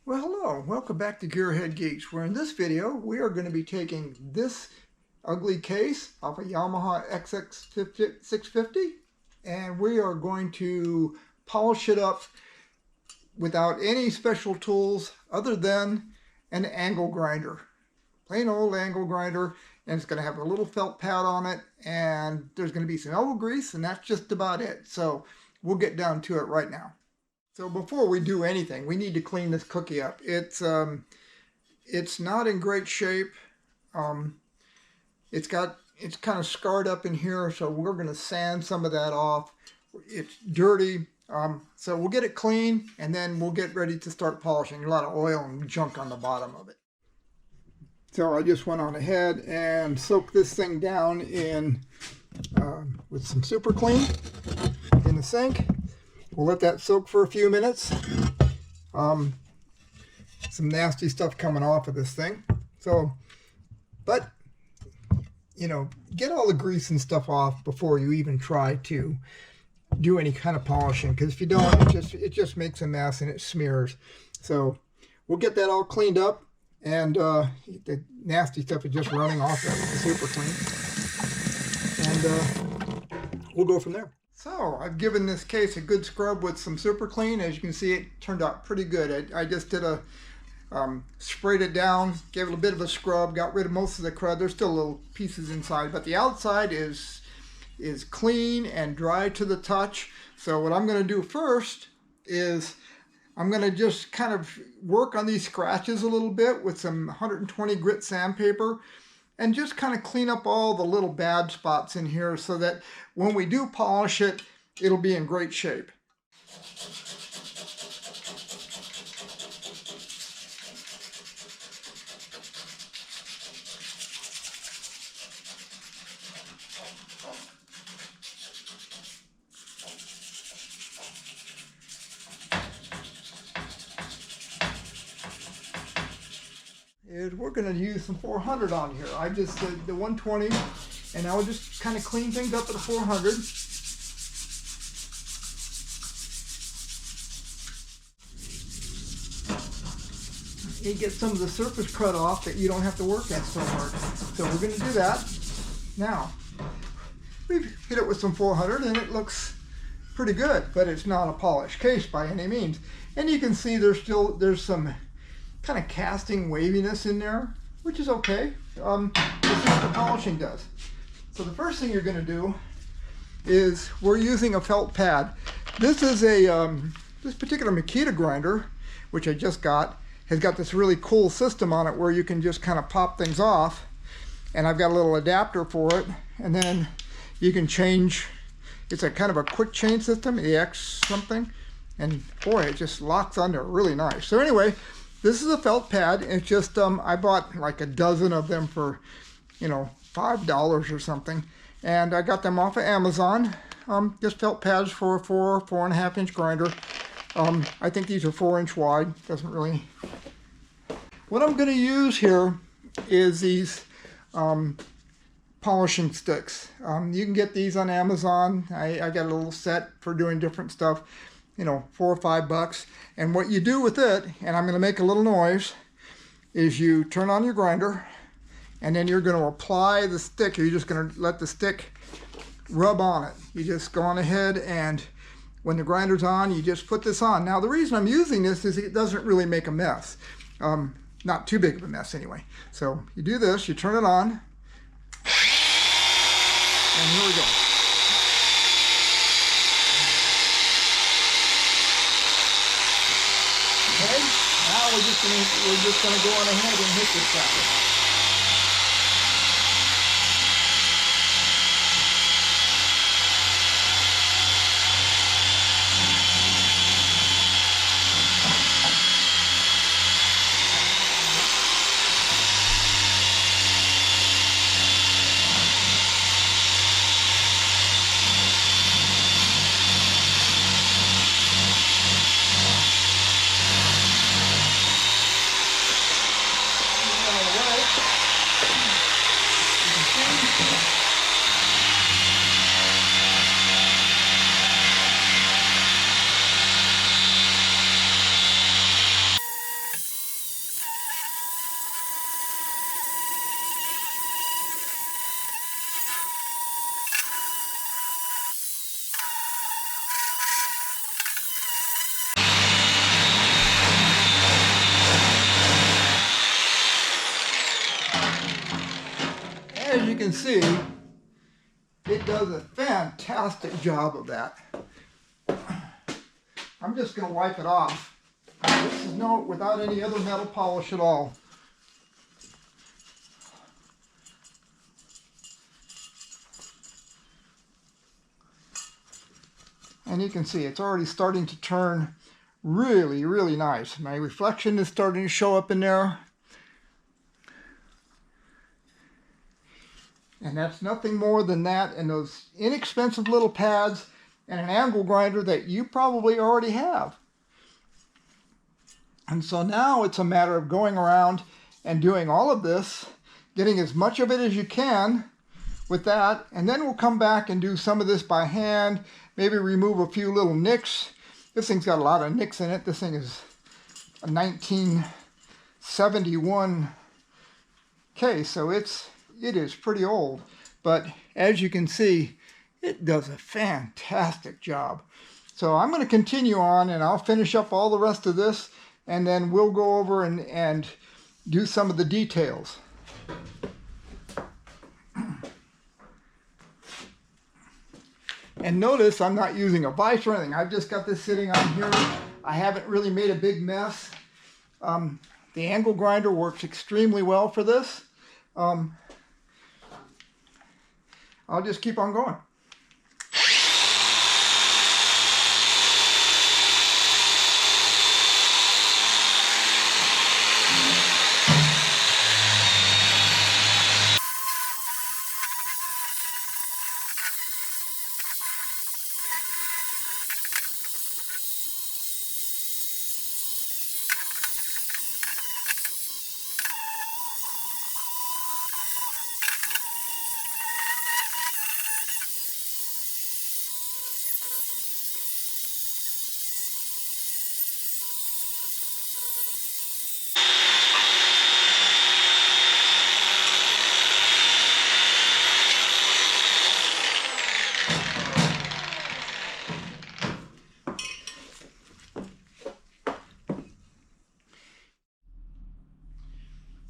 Well, hello, welcome back to Gearhead Geeks, where in this video we are going to be taking this ugly case off a Yamaha XX650 and we are going to polish it up without any special tools other than an angle grinder. Plain old angle grinder, and it's going to have a little felt pad on it, and there's going to be some elbow grease, and that's just about it. So we'll get down to it right now. So before we do anything, we need to clean this cookie up. It's not in great shape. It's kind of scarred up in here, so we're going to sand some of that off. It's dirty, so we'll get it clean, and then we'll get ready to start polishing. A lot of oil and junk on the bottom of it. So I just went on ahead and soaked this thing down in with some super clean in the sink. We'll let that soak for a few minutes. Some nasty stuff coming off of this thing. So, but, you know, get all the grease and stuff off before you even try to do any kind of polishing. Because if you don't, it just makes a mess and it smears. So we'll get that all cleaned up. And the nasty stuff is just running off of the super clean. And we'll go from there. So I've given this case a good scrub with some super clean. As you can see, it turned out pretty good. I just did a sprayed it down, gave it a bit of a scrub, got rid of most of the crud. There's still little pieces inside, but the outside is clean and dry to the touch. So what I'm going to do first is I'm going to just kind of work on these scratches a little bit with some 120 grit sandpaper, and just kind of clean up all the little bad spots in here so that when we do polish it, it'll be in great shape. We're going to use some 400 on here. I just did the 120, and I will just kind of clean things up at the 400. You get some of the surface crud off that you don't have to work at so hard. So we're going to do that. Now, we've hit it with some 400 and it looks pretty good, but it's not a polished case by any means. And you can see there's some kind of casting waviness in there, which is okay. This is what the polishing does. So the first thing you're going to do is we're using a felt pad. This is this particular Makita grinder, which I just got, has got this really cool system on it where you can just kind of pop things off, and I've got a little adapter for it, and then you can change. It's a kind of a quick change system, EX something, and boy, it just locks on there really nice. So anyway, this is a felt pad. It's just, I bought like a dozen of them for, you know, $5 or something. And I got them off of Amazon. Just felt pads for a 4.5 inch grinder. I think these are 4-inch wide. Doesn't really. What I'm going to use here is these polishing sticks. You can get these on Amazon. I got a little set for doing different stuff. You know, $4 or $5. And what you do with it, and I'm going to make a little noise, is you turn on your grinder, and then you're going to apply the stick. You're just going to let the stick rub on it. You just go on ahead, and when the grinder's on, you just put this on. Now, the reason I'm using this is it doesn't really make a mess. Not too big of a mess anyway. So you do this, you turn it on, and here we go. Okay, now we're just gonna go on ahead and hit this guy. can see, it does a fantastic job of that. I'm just going to wipe it off. This is without any other metal polish at all. And you can see it's already starting to turn really, really nice. My reflection is starting to show up in there. And that's nothing more than that and those inexpensive little pads and an angle grinder that you probably already have. And so now it's a matter of going around and doing all of this, getting as much of it as you can with that, and then we'll come back and do some of this by hand, maybe remove a few little nicks. This thing's got a lot of nicks in it. This thing is a 1971 case, so it is pretty old. But as you can see, it does a fantastic job. So I'm going to continue on and I'll finish up all the rest of this, and then we'll go over and do some of the details. And notice I'm not using a vise or anything. I've just got this sitting on here. I haven't really made a big mess. The angle grinder works extremely well for this. I'll just keep on going.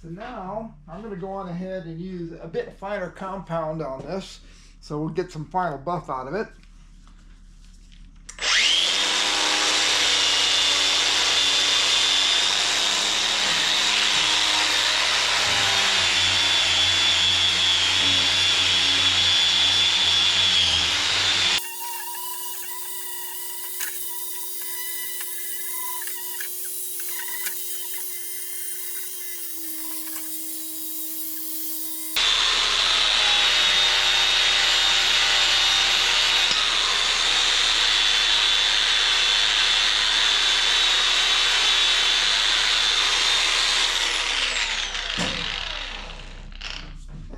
So now I'm going to go on ahead and use a bit finer compound on this, so we'll get some final buff out of it.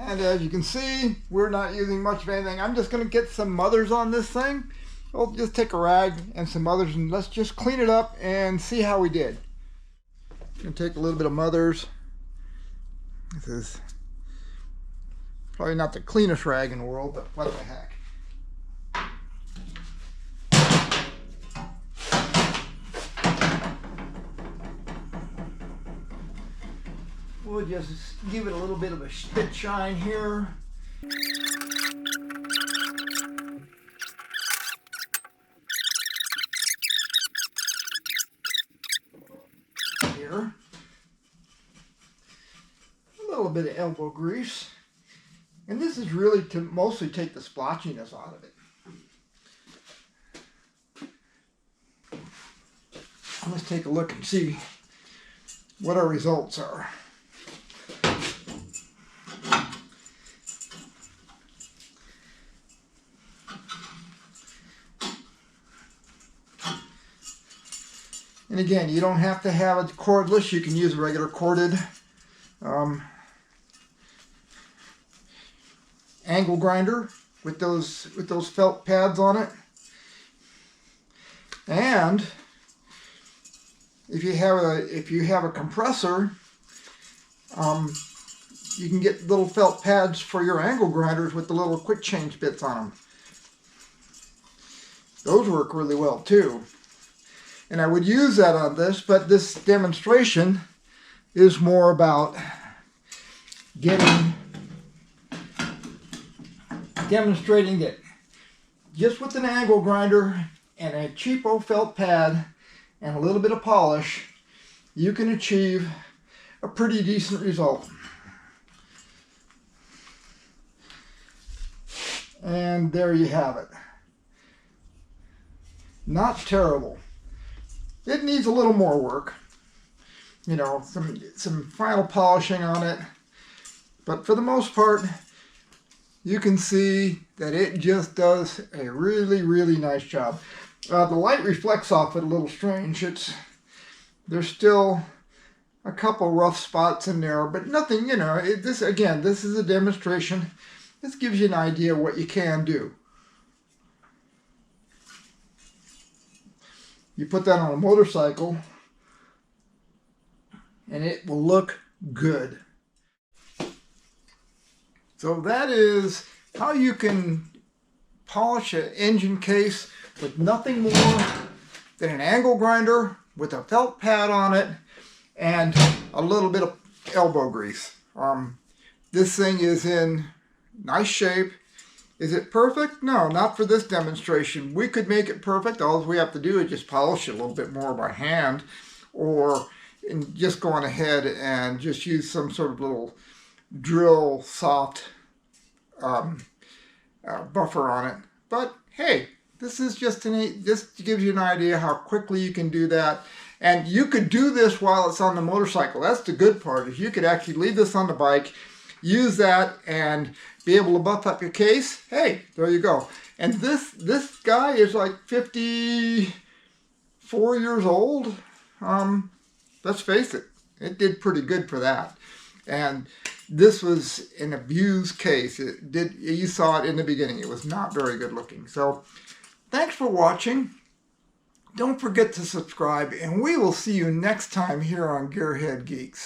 And as you can see, we're not using much of anything. I'm just going to get some mothers on this thing. I'll just take a rag and some mothers and let's just clean it up and see how we did. I'm going to take a little bit of mothers. This is probably not the cleanest rag in the world, but what the heck. We'll just give it a little bit of a spit shine here. Here. A little bit of elbow grease. And this is really to mostly take the splotchiness out of it. Let's take a look and see what our results are. And again, you don't have to have it cordless. You can use a regular corded angle grinder with those felt pads on it. And if you have a compressor, you can get little felt pads for your angle grinders with the little quick change bits on them. Those work really well too. And I would use that on this, but this demonstration is more about getting demonstrating that just with an angle grinder and a cheapo felt pad and a little bit of polish, you can achieve a pretty decent result. And there you have it. Not terrible. It needs a little more work. You know, some final polishing on it. But for the most part, you can see that it just does a really, really nice job. The light reflects off it a little strange. There's still a couple rough spots in there, but nothing, you know, this is a demonstration. This gives you an idea of what you can do. You put that on a motorcycle, and it will look good. So that is how you can polish an engine case with nothing more than an angle grinder with a felt pad on it and a little bit of elbow grease. This thing is in nice shape. Is it perfect? No, not for this demonstration. We could make it perfect. All we have to do is just polish it a little bit more by hand, or just go on ahead and just use some sort of little drill soft buffer on it. But hey, this is just just gives you an idea how quickly you can do that. And you could do this while it's on the motorcycle. That's the good part, is you could actually leave this on the bike, use that, and be able to buff up your case. Hey, there you go. And this guy is like 54 years old. Let's face it, it did pretty good for that. And this was an abused case. You saw it in the beginning. It was not very good looking. So thanks for watching. Don't forget to subscribe, and we will see you next time here on Gearhead Geeks.